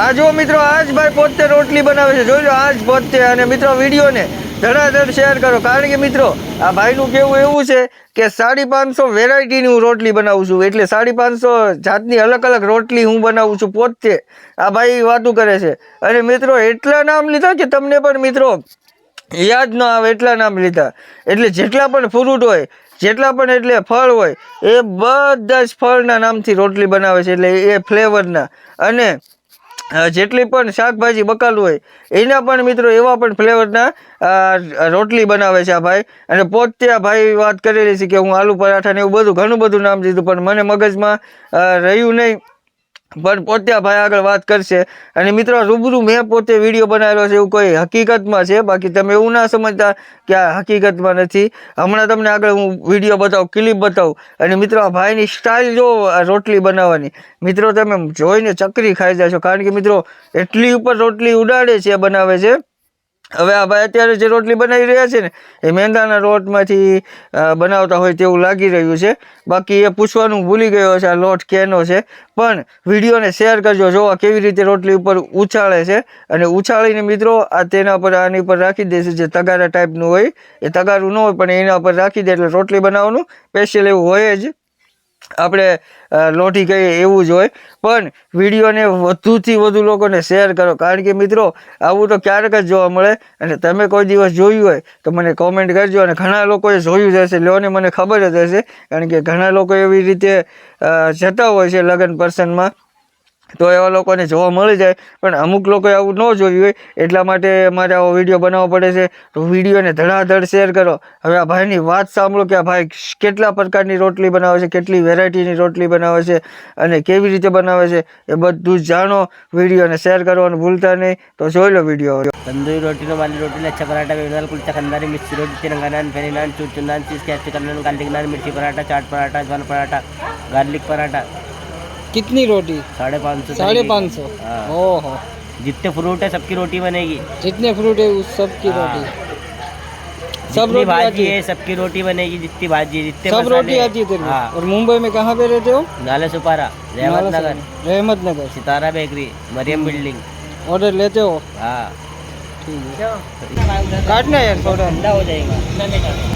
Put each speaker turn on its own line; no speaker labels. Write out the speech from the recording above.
આ જો મિત્રો આજ ભાઈ પોતે રોટલી બનાવે છે, જોઈ લો આજ પોતે. અને મિત્રો વિડીયોને ધડાધડ શેર કરો, કારણ કે મિત્રો આ ભાઈનું કેવું એવું છે કે 550 વેરાયટીની હું રોટલી બનાવું છું. એટલે 550 જાતની અલગ અલગ રોટલી હું બનાવું છું પોતે. આ ભાઈ વાતું કરે છે. અને મિત્રો એટલા નામ લીધા કે તમને પણ મિત્રો યાદ ન આવે એટલા નામ લીધા. એટલે જેટલા પણ ફ્રૂટ હોય, જેટલા પણ એટલે ફળ હોય, એ બધા જ ફળના નામથી રોટલી બનાવે છે, એટલે એ ફ્લેવરના. અને જેટલી પણ શાકભાજી બકાલું હોય એના પણ મિત્રો એવા પણ ફ્લેવરના રોટલી બનાવે છે આ ભાઈ. અને પોતે આ ભાઈ વાત કરેલી છે કે હું આલુ પરાઠા ને એવું બધું ઘણું બધું નામ દીધું, પણ મને મગજમાં રહ્યું નહીં. પણ પોતે આ ભાઈ આગળ વાત કરશે. અને મિત્રો રૂબરૂ મેં પોતે વિડીયો બનાવેલો છે, એવું કોઈ હકીકતમાં છે, બાકી તમે એવું ના સમજતા કે આ હકીકતમાં નથી. હમણાં તમને આગળ હું વિડીયો બતાવું, ક્લિપ બતાવું. અને મિત્રો આ ભાઈની સ્ટાઇલ જો રોટલી બનાવવાની, મિત્રો તમે જોઈને ચકરી ખાઈ જશો, કારણ કે મિત્રો એટલી ઉપર રોટલી ઉડાડે છે, બનાવે છે. હવે આ ભાઈ અત્યારે જે રોટલી બનાવી રહ્યા છે ને એ મેંદાના લોટમાંથી બનાવતા હોય તેવું લાગી રહ્યું છે. બાકી એ પૂછવાનું ભૂલી ગયો છે આ લોટ કેનો છે. પણ વિડીયોને શેર કરજો, જોવા કેવી રીતે રોટલી ઉપર ઉછાળે છે. અને ઉછાળીને મિત્રો આ તેના પર આની પર રાખી દેશે, જે તગારા ટાઈપનું હોય એ તગારું ન હોય પણ એના પર રાખી દે એટલે રોટલી બનાવવાનું સ્પેશિયલ એવું હોય જ. આપણે લોટી કહીએ એવું જ હોય. પણ વિડીયોને વધુથી વધુ લોકોને શેર કરો, કારણ કે મિત્રો આવું તો ક્યારેક જ જોવા મળે. અને તમે કોઈ દિવસ જોયું હોય તો મને કોમેન્ટ કરજો. અને ઘણા લોકોએ જોયું જ હશે, લોને મને ખબર જ હશે, કારણ કે ઘણા લોકો એવી રીતે જતા હોય છે લગ્ન પ્રસંગમાં, તો એવા લોકોને જોવા મળી જાય. પણ અમુક લોકોએ આવું ન જોયું હોય, એટલા માટે મારે આવો વિડીયો બનાવવો પડે છે. તો વિડીયોને ધડાધડ શેર કરો. હવે આ ભાઈની વાત સાંભળો કે આ ભાઈ કેટલા પ્રકારની રોટલી બનાવે છે, કેટલી વેરાયટીની રોટલી બનાવે છે અને કેવી રીતે બનાવે છે એ બધું જ જાણો. વિડીયોને શેર કરવાનું ભૂલતા નહીં. તો જોઈ લો વિડીયો.
तंदूरी रोटी नो वाली रोटी अच्छा पराठा बेदाल कुलचा खंदारी मिर्ची रोटी तिरंगा नान फेरी नान चूचू नान चीज कैप्सिकम नान गार्लिक नान मिर्ची पराठा चाट पराठा जवान पराठा गार्लिक पराठा.
कितनी रोटी?
550.
550? ओहो.
जितने फ्रूट है सबकी रोटी बनेगी.
जितने फ्रूट है उस सबकी रोटी, सब रोटी
भाजी है सबकी रोटी बनेगी. जितनी भाजी जितने
सब रोटी आती है तेरे को? और मुंबई में कहाँ पे रहते हो?
नाले सुपारा,
रहमतनगर,
सितारा बेकरी, मरियम बिल्डिंग.
ऑर्डर लेते हो?
हाँ
ठीक है, काटना यार थोड़ा
ठंडा हो जाएगा.